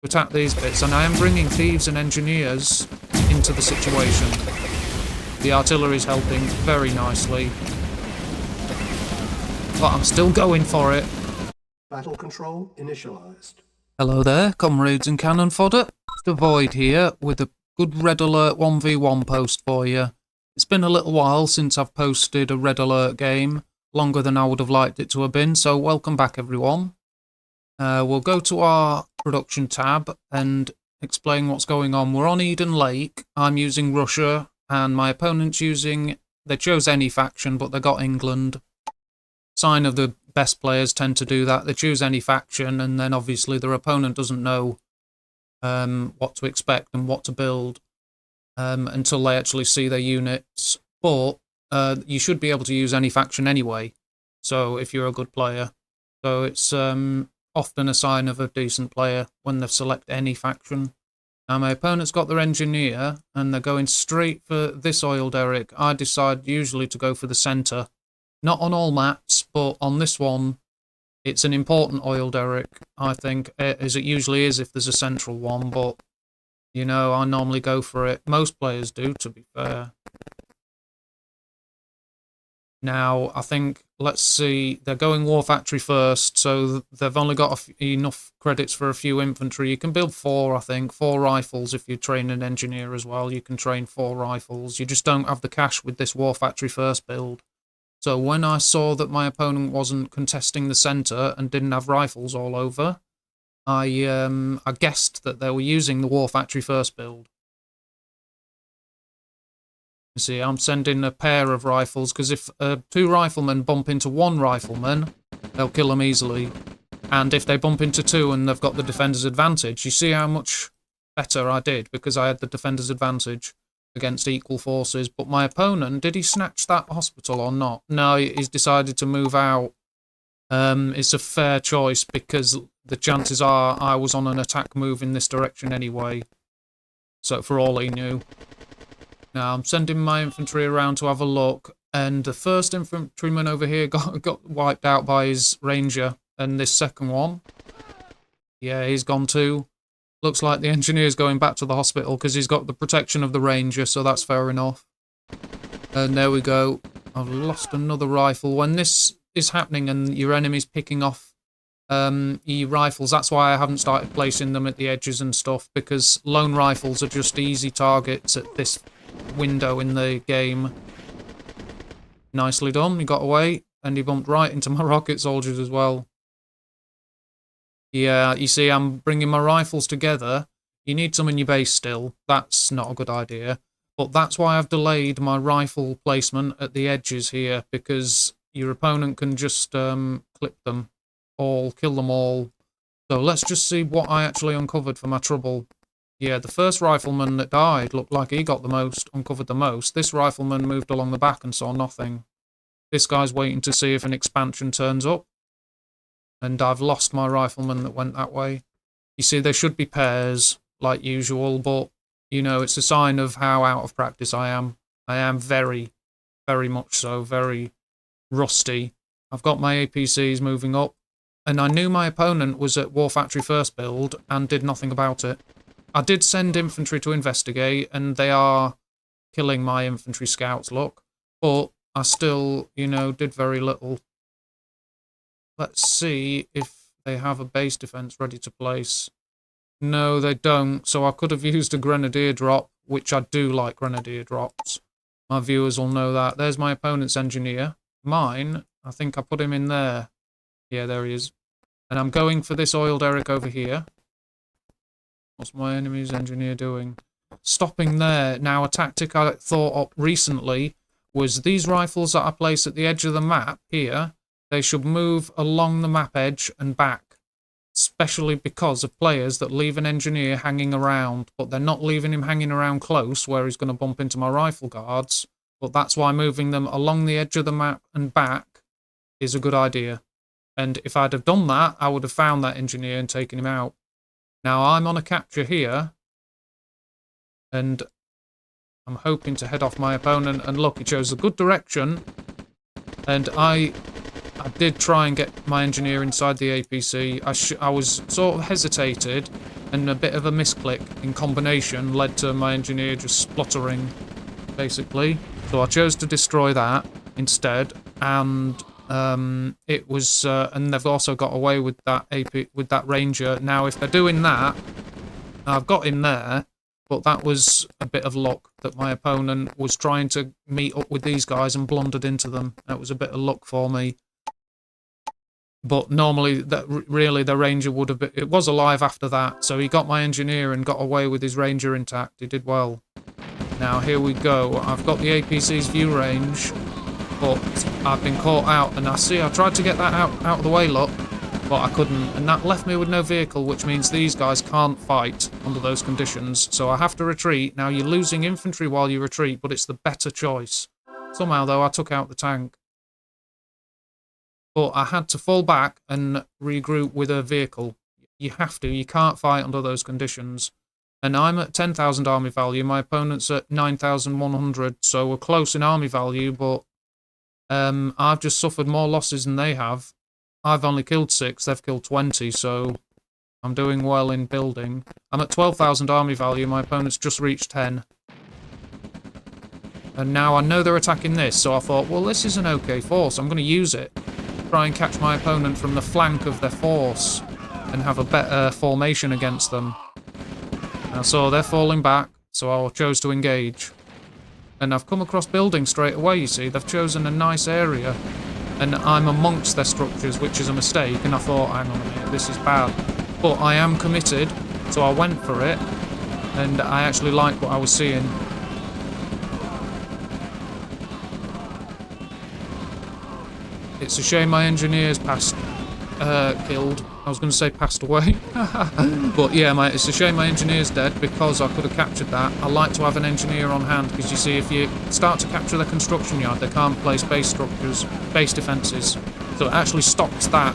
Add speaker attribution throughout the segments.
Speaker 1: attack these bits, and I am bringing thieves and engineers into the situation. The artillery's helping very nicely. But I'm still going for it.
Speaker 2: Battle control initialized.
Speaker 1: Hello there, comrades and cannon fodder. Dvoid here with a good Red Alert 1v1 post for you. It's been a little while since I've posted a Red Alert game, longer than I would have liked it to have been, so welcome back everyone. We'll go to our production tab and explain what's going on. We're on Eden Lake. I'm using Russia, and my opponent's using... They chose any faction, but they got England. Sign of the best players tend to do that. They choose any faction, and then obviously their opponent doesn't know what to expect and what to build until they actually see their units. But you should be able to use any faction anyway, so if you're a good player. So it's often a sign of a decent player when they select any faction. Now my opponent's got their engineer, and they're going straight for this oil derrick. I decide usually to go for the centre. Not on all maps, but on this one, it's an important oil derrick, I think, as it usually is if there's a central one, but, you know, I normally go for it. Most players do, to be fair. Now, I think, let's see, they're going War Factory first, so they've only got enough credits for a few infantry. You can build 4, I think, 4 rifles if you train an engineer as well. You can train 4 rifles. You just don't have the cash with this War Factory first build. So when I saw that my opponent wasn't contesting the centre and didn't have rifles all over, I guessed that they were using the War Factory first build. You see, I'm sending a pair of rifles, because if 2 riflemen bump into 1 rifleman, they'll kill them easily. And if they bump into 2 and they've got the defender's advantage, you see how much better I did, because I had the defender's advantage against equal forces. But my opponent, did he snatch that hospital or not? No, he's decided to move out. It's a fair choice, because the chances are I was on an attack move in this direction anyway. So for all he knew. Now I'm sending my infantry around to have a look, and the first infantryman over here got wiped out by his ranger, and this second one, yeah, he's gone too. Looks like the engineer's going back to the hospital because he's got the protection of the ranger, so that's fair enough. And there we go. I've lost another rifle. When this is happening and your enemy's picking off your rifles, that's why I haven't started placing them at the edges and stuff, because lone rifles are just easy targets at this window in the game. Nicely done. He got away, and he bumped right into my rocket soldiers as well. Yeah, you see, I'm bringing my rifles together. You need some in your base still. That's not a good idea. But that's why I've delayed my rifle placement at the edges here, because your opponent can just clip them all, kill them all. So let's just see what I actually uncovered for my trouble. Yeah, the first rifleman that died looked like he got the most, uncovered the most. This rifleman moved along the back and saw nothing. This guy's waiting to see if an expansion turns up. And I've lost my rifleman that went that way. You see, there should be pairs, like usual, but, you know, it's a sign of how out of practice I am. I am very, very much so, very rusty. I've got my APCs moving up, and I knew my opponent was at War Factory first build and did nothing about it. I did send infantry to investigate, and they are killing my infantry scouts, look, but I still, you know, did very little. Let's see if they have a base defense ready to place. No, they don't, so I could have used a grenadier drop, which I do like grenadier drops. My viewers will know that. There's my opponent's engineer. Mine, I think I put him in there. Yeah, there he is. And I'm going for this oil derrick over here. What's my enemy's engineer doing? Stopping there. Now, a tactic I thought up recently was these rifles that I place at the edge of the map here, they should move along the map edge and back, especially because of players that leave an engineer hanging around, but they're not leaving him hanging around close where he's going to bump into my rifle guards, but that's why moving them along the edge of the map and back is a good idea. And if I'd have done that, I would have found that engineer and taken him out. Now I'm on a capture here, and I'm hoping to head off my opponent, and look, he chose a good direction, and I did try and get my engineer inside the APC. I was sort of hesitated, and a bit of a misclick in combination led to my engineer just spluttering, basically. So I chose to destroy that instead, and it was, and they've also got away with that with that ranger. Now, if they're doing that, I've got him there, but that was a bit of luck that my opponent was trying to meet up with these guys and blundered into them. That was a bit of luck for me. But normally, really, the ranger would have been... It was alive after that, so he got my engineer and got away with his ranger intact. He did well. Now, here we go. I've got the APC's view range, but I've been caught out. And I tried to get that out of the way, look, but I couldn't. And that left me with no vehicle, which means these guys can't fight under those conditions. So I have to retreat. Now, you're losing infantry while you retreat, but it's the better choice. Somehow, though, I took out the tank. But I had to fall back and regroup with a vehicle. You have to. You can't fight under those conditions. And I'm at 10,000 army value. My opponent's at 9,100. So we're close in army value, but I've just suffered more losses than they have. I've only killed 6. They've killed 20. So I'm doing well in building. I'm at 12,000 army value. My opponent's just reached 10. And now I know they're attacking this. So I thought, well, this is an okay force. I'm going to use it. Try and catch my opponent from the flank of their force and have a better formation against them. Now, so they're falling back, so I chose to engage. And I've come across buildings straight away, you see. They've chosen a nice area, and I'm amongst their structures, which is a mistake, and I thought, hang on a minute, this is bad. But I am committed, so I went for it, and I actually liked what I was seeing. It's a shame my engineer's killed. I was going to say passed away. But yeah, it's a shame my engineer's dead because I could have captured that. I like to have an engineer on hand because you see, if you start to capture the construction yard, they can't place base structures, base defences. So it actually stops that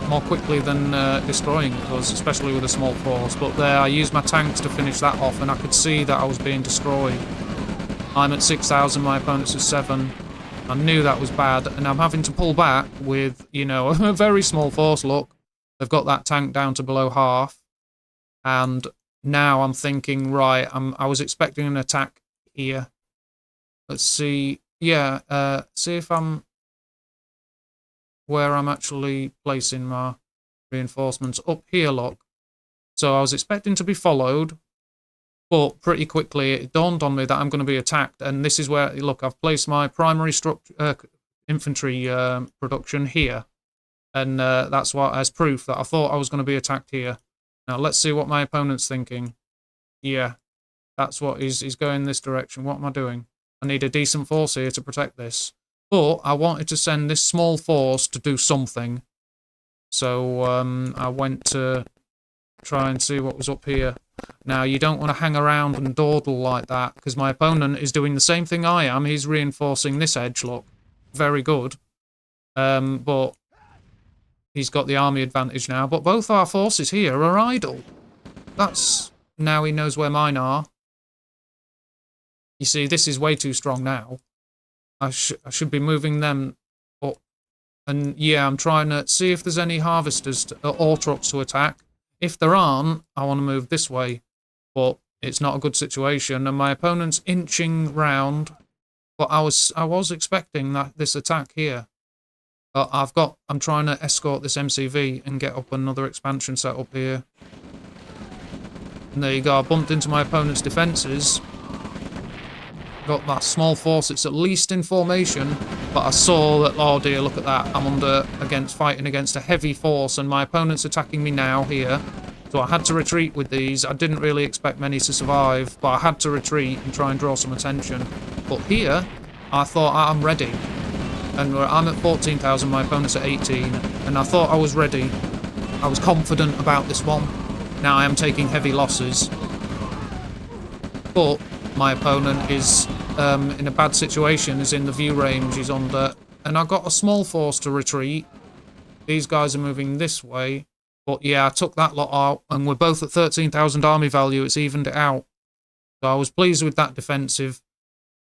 Speaker 1: more quickly than destroying it does, especially with a small force. But there, I used my tanks to finish that off, and I could see that I was being destroyed. I'm at 6,000, my opponent's at 7. I knew that was bad, and I'm having to pull back with, you know, a very small force. Look, they've got that tank down to below half, and now I'm thinking, right, I was expecting an attack here. Let's see, yeah, see if where I'm actually placing my reinforcements. Up here, look. So I was expecting to be followed, but pretty quickly it dawned on me that I'm going to be attacked, and this is where, look, I've placed my primary infantry production here, and that's what as proof that I thought I was going to be attacked here. Now let's see what my opponent's thinking. Yeah, that's what he's going this direction. What am I doing? I need a decent force here to protect this, but I wanted to send this small force to do something, so I went to try and see what was up here. Now, you don't want to hang around and dawdle like that, because my opponent is doing the same thing I am. He's reinforcing this edge, look. Very good. But he's got the army advantage now. But both our forces here are idle. That's... Now he knows where mine are. You see, this is way too strong now. I should be moving them up. And yeah, I'm trying to see if there's any harvesters or trucks to attack. If there aren't, I want to move this way, but it's not a good situation, and my opponent's inching round. But I was expecting this attack here. But I'm trying to escort this MCV and get up another expansion set up here. And there you go. I bumped into my opponent's defences. Got that small force. It's at least in formation, but I saw that. Oh dear, look at that! I'm fighting against a heavy force, and my opponent's attacking me now here. So I had to retreat with these. I didn't really expect many to survive, but I had to retreat and try and draw some attention. But here, I thought I'm ready, and I'm at 14,000. My opponent's at 18, and I thought I was ready. I was confident about this one. Now I am taking heavy losses, but my opponent is in a bad situation, is in the view range, he's under, and I got a small force to retreat. These guys are moving this way, but yeah, I took that lot out, and we're both at 13,000 army value. It's evened it out, so I was pleased with that defensive.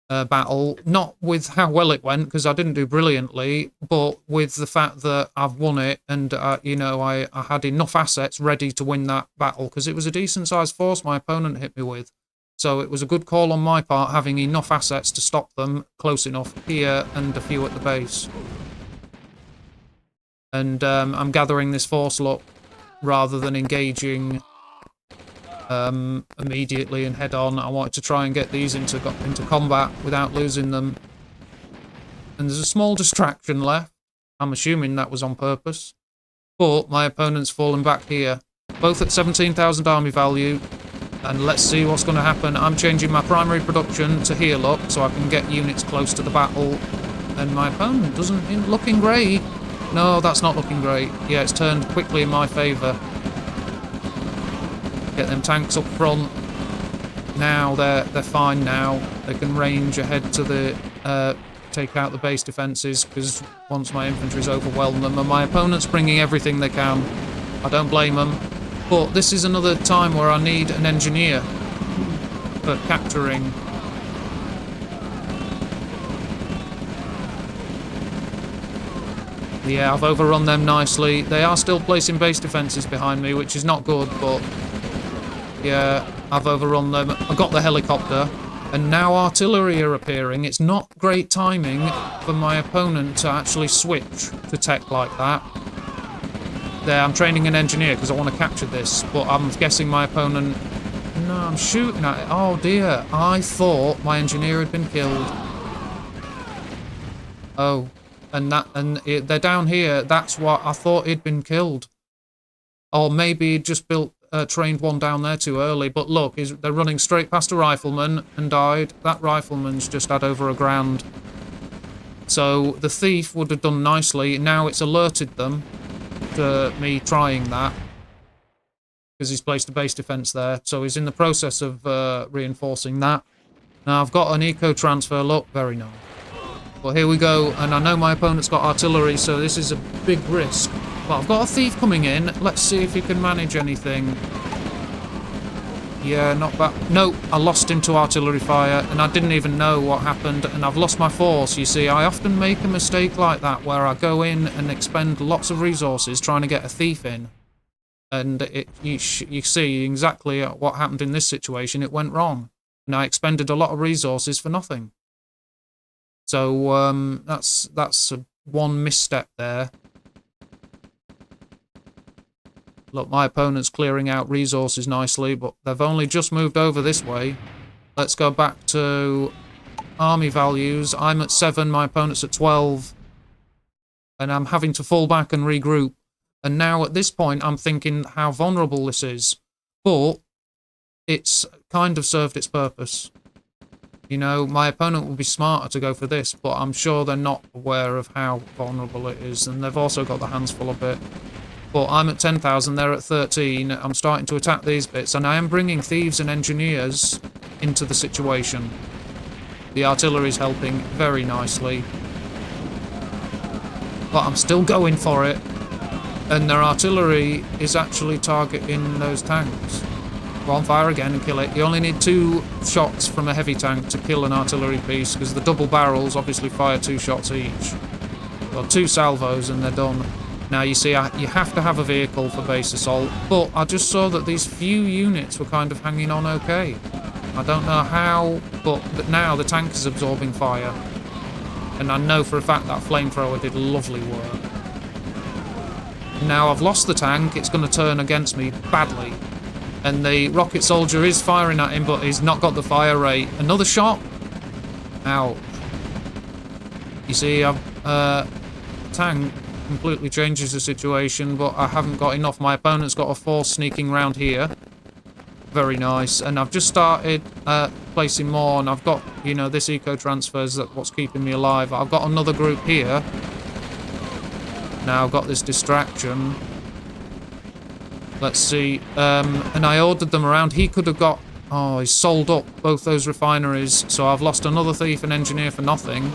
Speaker 1: battle. Not with how well it went, because I didn't do brilliantly, but with the fact that I've won it and, you know, I had enough assets ready to win that battle, because it was a decent-sized force my opponent hit me with. So it was a good call on my part, having enough assets to stop them close enough here and a few at the base. And I'm gathering this force look rather than engaging immediately and head on. I wanted to try and get these into combat without losing them. And there's a small distraction left. I'm assuming that was on purpose. But my opponent's fallen back here. Both at 17,000 army value. And let's see what's going to happen. I'm changing my primary production to here look so I can get units close to the battle. And my opponent doesn't looking great. No, that's not looking great. Yeah, it's turned quickly in my favour. Get them tanks up front. Now they're fine now. They can range ahead to the take out the base defences, because once my infantry's overwhelmed them, and my opponent's bringing everything they can. I don't blame them. But this is another time where I need an engineer for capturing. Yeah, I've overrun them nicely. They are still placing base defences behind me, which is not good, but yeah, I've overrun them. I got the helicopter, and now artillery are appearing. It's not great timing for my opponent to actually switch to tech like that. There, I'm training an engineer because I want to capture this, but I'm guessing my opponent... No, I'm shooting at it. Oh dear, I thought my engineer had been killed. Oh, and they're down here. That's what I thought he'd been killed. Or maybe he'd just trained one down there too early. But look, they're running straight past a rifleman and died. That rifleman's just had over 1,000. So the thief would have done nicely. Now it's alerted them to me trying that, because he's placed a base defense there. So he's in the process of reinforcing that. Now I've got an eco transfer. Look, very nice. Well, here we go, and I know my opponent's got artillery, so this is a big risk. But I've got a thief coming in. Let's see if he can manage anything. Yeah, not bad. No, I lost him to artillery fire, and I didn't even know what happened, and I've lost my force. You see, I often make a mistake like that, where I go in and expend lots of resources trying to get a thief in. And you see exactly what happened in this situation. It went wrong. And I expended a lot of resources for nothing. So that's one misstep there. Look, my opponent's clearing out resources nicely, but they've only just moved over this way. Let's go back to army values. I'm at 7, my opponent's at 12. And I'm having to fall back and regroup. And now at this point, I'm thinking how vulnerable this is. But it's kind of served its purpose. You know, my opponent will be smarter to go for this, but I'm sure they're not aware of how vulnerable it is. And they've also got their hands full of it. But I'm at 10,000, they're at 13. I'm starting to attack these bits, and I am bringing thieves and engineers into the situation. The artillery's helping very nicely. But I'm still going for it. And their artillery is actually targeting those tanks. Go on, fire again and kill it. You only need 2 shots from a heavy tank to kill an artillery piece, because the double barrels obviously fire 2 shots each. Well, 2 salvos and they're done. Now, you see, you have to have a vehicle for base assault, but I just saw that these few units were kind of hanging on okay. I don't know how, but now the tank is absorbing fire. And I know for a fact that flamethrower did lovely work. Now I've lost the tank, it's going to turn against me badly. And the rocket soldier is firing at him, but he's not got the fire rate. Another shot? Ouch. You see, tank completely changes the situation, but I haven't got enough. My opponent's got a force sneaking around here. Very nice. And I've just started placing more, and I've got, you know, this eco transfers, that's what's keeping me alive. I've got another group here. Now I've got this distraction. Let's see. And I ordered them around. He could have got... Oh, he's sold up both those refineries. So I've lost another thief and engineer for nothing.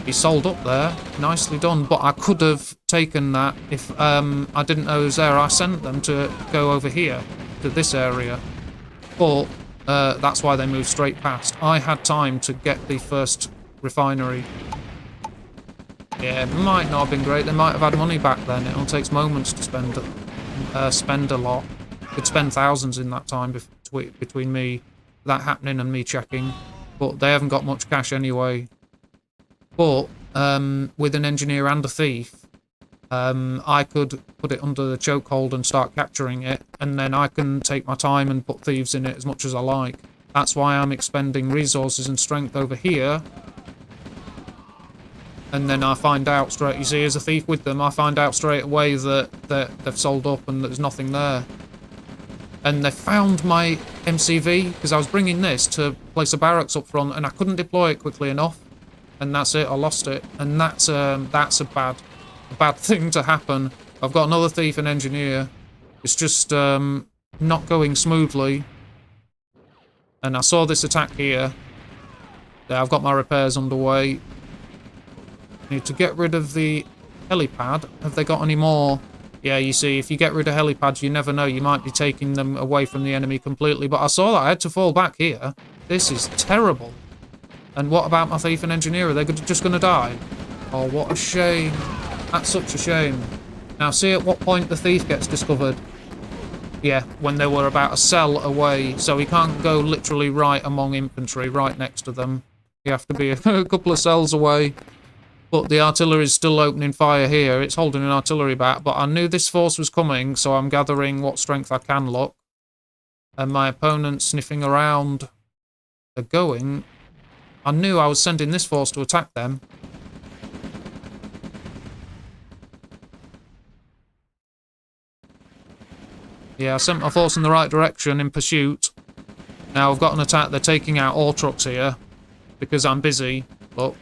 Speaker 1: He's sold up there. Nicely done. But I could have taken that if I didn't know he was there. I sent them to go over here, to this area. But That's why they moved straight past. I had time to get the first refinery. Yeah, it might not have been great. They might have had money back then. It only takes moments to spend a lot. Could spend thousands in that time between me, that happening and me checking. But they haven't got much cash anyway. But with an engineer and a thief, I could put it under the chokehold and start capturing it, and then I can take my time and put thieves in it as much as I like. That's why I'm expending resources and strength over here. And then I find out straight, you see, as a thief with them, I find out straight away that they've sold up and there's nothing there. And they found my MCV, because I was bringing this to place a barracks up front, and I couldn't deploy it quickly enough. And that's it, I lost it. And that's a bad thing to happen. I've got another thief and engineer. It's just not going smoothly. And I saw this attack here. Yeah, I've got my repairs underway. Need to get rid of the helipad. Have they got any more? Yeah, you see, if you get rid of helipads, you never know. You might be taking them away from the enemy completely. But I saw that. I had to fall back here. This is terrible. And what about my thief and engineer? Are they just going to die? Oh, what a shame. That's such a shame. Now, see at what point the thief gets discovered? Yeah, when they were about a cell away. So he can't go literally right among infantry, right next to them. You have to be a couple of cells away. But the artillery is still opening fire here. It's holding an artillery back. But I knew this force was coming, so I'm gathering what strength I can look. And my opponent's sniffing around. They're going. I knew I was sending this force to attack them. Yeah, I sent my force in the right direction in pursuit. Now I've got an attack. They're taking out all trucks here because I'm busy. Look.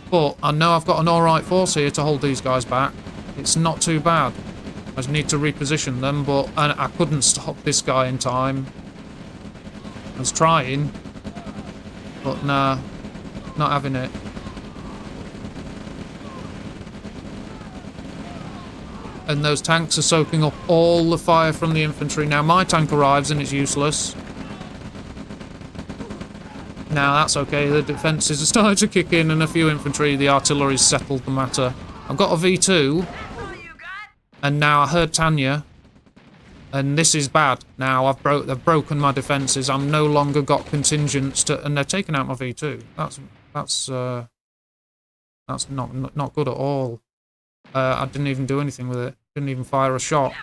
Speaker 1: But I know I've got an alright force here to hold these guys back. It's not too bad. I just need to reposition them, but I couldn't stop this guy in time. I was trying. But nah, not having it. And those tanks are soaking up all the fire from the infantry. Now my tank arrives and it's useless. Now that's okay, the defences are starting to kick in and a few infantry, the artillery's settled the matter. I've got a V2. And now I heard Tanya. And this is bad. Now they've broken my defences. I'm no longer got contingents to, and they're taking out my V2. That's not good at all. I didn't even do anything with it. Didn't even fire a shot.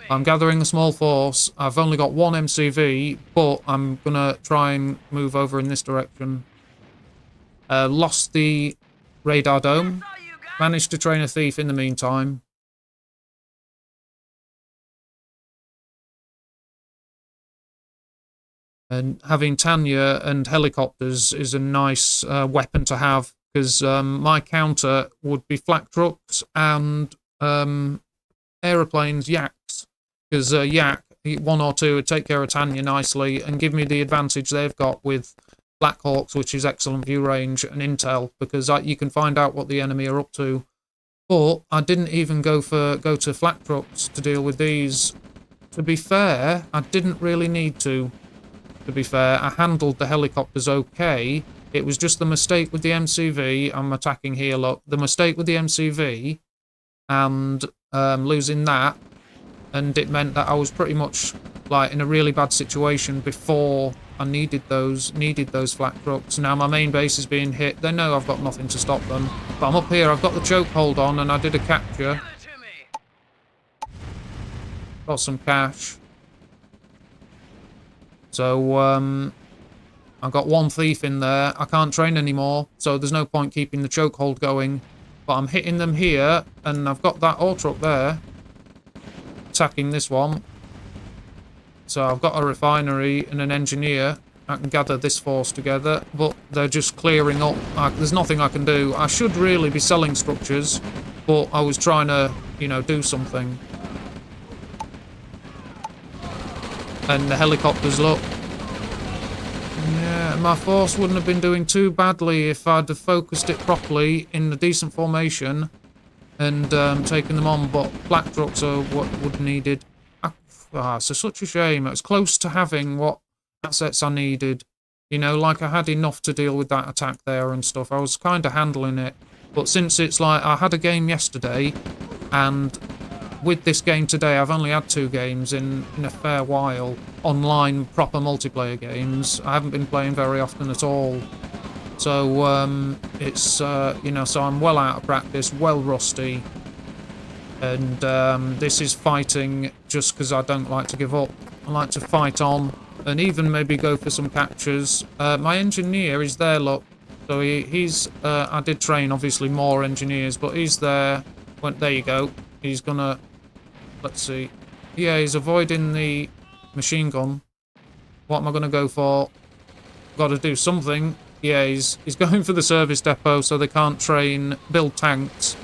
Speaker 1: I'm gathering a small force. I've only got one MCV, but I'm gonna try and move over in this direction. Lost the radar dome. Managed to train a thief in the meantime. And having Tanya and helicopters is a nice weapon to have, because my counter would be flak trucks and aeroplanes, yaks. Because yak, one or two would take care of Tanya nicely and give me the advantage they've got with Black Hawks, which is excellent view range, and intel, because you can find out what the enemy are up to. But I didn't even go to flak trucks to deal with these. To be fair, I didn't really need to. To be fair, I handled the helicopters okay. It was just the mistake with the MCV. I'm attacking here, look. The mistake with the MCV and losing that. And it meant that I was pretty much like in a really bad situation before I needed those flak trucks. Now my main base is being hit. They know I've got nothing to stop them. But I'm up here, I've got the chokehold on and I did a capture. Got some cash. So I've got one thief in there. I can't train anymore, so there's no point keeping the chokehold going. But I'm hitting them here, and I've got that ore truck there. Attacking this one. So I've got a refinery and an engineer. I can gather this force together, but they're just clearing up. There's nothing I can do. I should really be selling structures, but I was trying to, you know, do something. And the helicopters, look. Yeah, my force wouldn't have been doing too badly if I'd have focused it properly in a decent formation and taken them on, but black trucks are what would needed. So such a shame. It was close to having what assets I needed. You know, like I had enough to deal with that attack there and stuff. I was kind of handling it. But since it's like, I had a game yesterday, and with this game today, I've only had 2 games in a fair while. Online, proper multiplayer games. I haven't been playing very often at all. So, it's, you know, so I'm well out of practice, well rusty. And this is fighting just because I don't like to give up. I like to fight on and even maybe go for some captures. My engineer is there, look. So he's, I did train obviously more engineers, but he's there. There you go. He's gonna, let's see. Yeah, he's avoiding the machine gun. What am I gonna go for? Got to do something. Yeah, he's going for the service depot so they can't build tanks.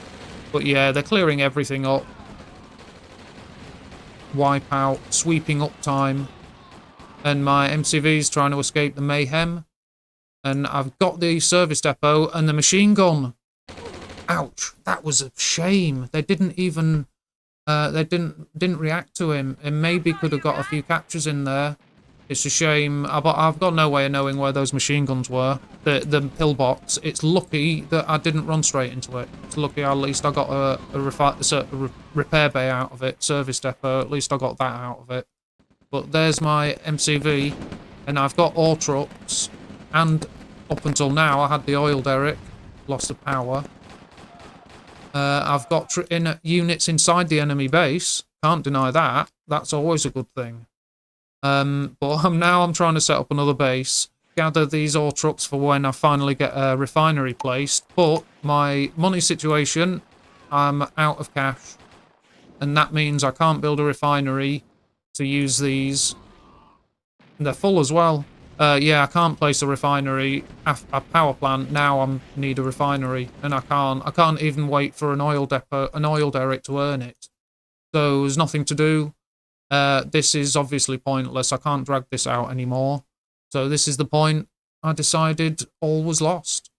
Speaker 1: But yeah, they're clearing everything up. Wipe out, sweeping uptime. And my MCV's trying to escape the mayhem. And I've got the service depot and the machine gun. Ouch, that was a shame. They didn't even, they didn't react to him. And maybe could have got a few captures in there. It's a shame. I've got no way of knowing where those machine guns were. The pillbox. It's lucky that I didn't run straight into it. It's lucky at least I got a repair bay out of it. Service depot. At least I got that out of it. But there's my MCV. And I've got ore trucks. And up until now I had the oil derrick. Lost the power. I've got units inside the enemy base. Can't deny that. That's always a good thing. But now I'm trying to set up another base, gather these ore trucks for when I finally get a refinery placed. But my money situation, I'm out of cash. And that means I can't build a refinery to use these. And they're full as well. Yeah, I can't place a refinery, a power plant. Now I need a refinery, and I can't even wait for an oil derrick to earn it. So there's nothing to do. This is obviously pointless. I can't drag this out anymore. So this is the point. I decided all was lost.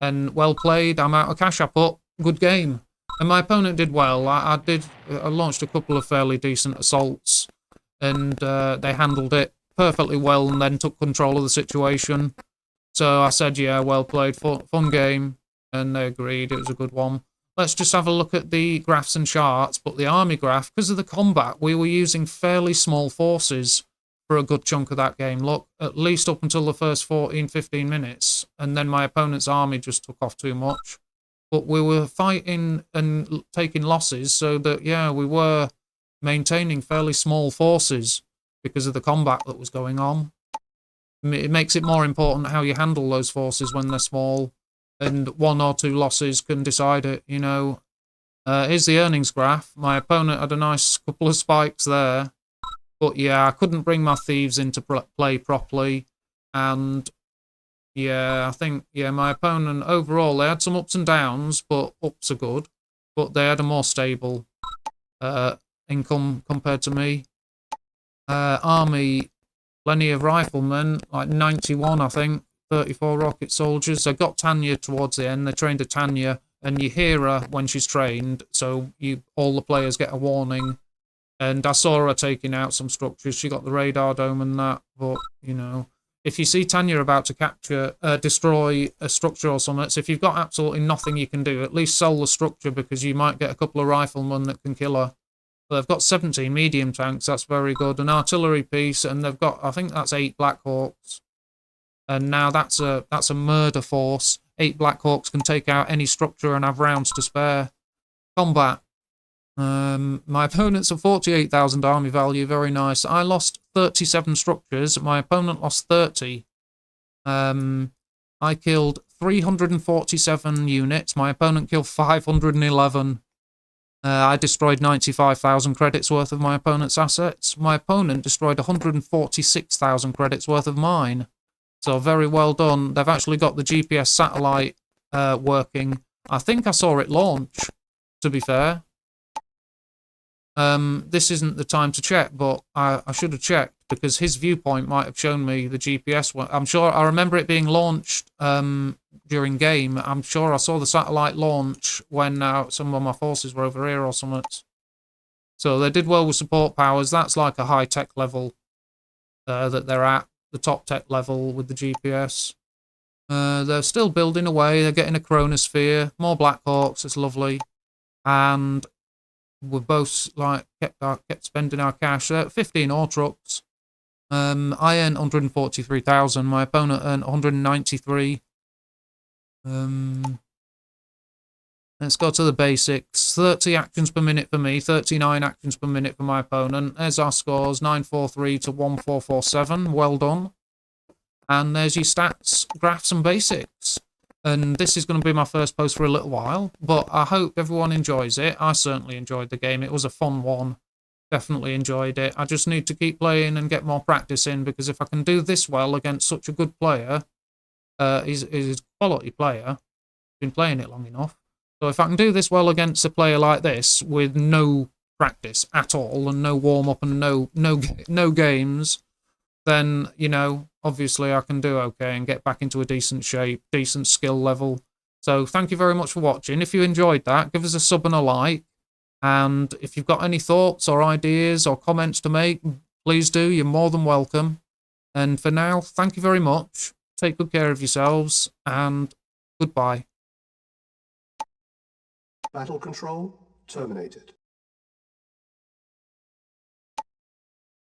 Speaker 1: And well played. I'm out of cash. I put good game. And my opponent did well. I launched a couple of fairly decent assaults. And they handled it perfectly well and then took control of the situation. So I said, yeah, well played. Fun game. And they agreed. It was a good one. Let's just have a look at the graphs and charts. But the army graph, because of the combat, we were using fairly small forces for a good chunk of that game. Look, at least up until the first 14, 15 minutes. And then my opponent's army just took off too much. But we were fighting and taking losses so that, yeah, we were maintaining fairly small forces because of the combat that was going on. It makes it more important how you handle those forces when they're small. And 1 or 2 losses can decide it, you know. Here's the earnings graph. My opponent had a nice couple of spikes there. But yeah, I couldn't bring my thieves into play properly. And yeah, I think, yeah, my opponent overall, they had some ups and downs, but ups are good. But they had a more stable income compared to me. Army, plenty of riflemen, like 91, I think. 34 rocket soldiers. I got Tanya towards the end. They trained a Tanya, and you hear her when she's trained, so all the players get a warning. And I saw her taking out some structures. She got the radar dome and that, but, you know, if you see Tanya about to destroy a structure or something, so if you've got absolutely nothing you can do, at least sell the structure because you might get a couple of riflemen that can kill her. But they've got 17 medium tanks. That's very good. An artillery piece, and they've got, I think that's 8 Black Hawks. And now that's a murder force. 8 Black Hawks can take out any structure and have rounds to spare. Combat. My opponent's a 48,000 army value. Very nice. I lost 37 structures. My opponent lost 30. I killed 347 units. My opponent killed 511. I destroyed 95,000 credits worth of my opponent's assets. My opponent destroyed 146,000 credits worth of mine. So very well done. They've actually got the GPS satellite working. I think I saw it launch, to be fair. This isn't the time to check, but I should have checked because his viewpoint might have shown me the GPS one. I'm sure I remember it being launched during game. I'm sure I saw the satellite launch when some of my forces were over here or something. So they did well with support powers. That's like a high-tech level. that they're at the top tech level with the GPS. They're still building away. They're getting a chronosphere, more Black Hawks. It's lovely, and we're both like kept spending our cash. 15 ore trucks. I earned 143,000. My opponent earned 193. Let's go to the basics. 30 actions per minute for me, 39 actions per minute for my opponent. There's our scores, 943 to 1447. Well done. And there's your stats, graphs, and basics. And this is going to be my first post for a little while, but I hope everyone enjoys it. I certainly enjoyed the game. It was a fun one. Definitely enjoyed it. I just need to keep playing and get more practice in, because if I can do this well against such a good player, he's a quality player, been playing it long enough. So if I can do this well against a player like this with no practice at all and no warm-up and no games, then, you know, obviously I can do okay and get back into a decent shape, decent skill level. So thank you very much for watching. If you enjoyed that, give us a sub and a like. And if you've got any thoughts or ideas or comments to make, please do. You're more than welcome. And for now, thank you very much. Take good care of yourselves, and goodbye.
Speaker 2: Battle control terminated.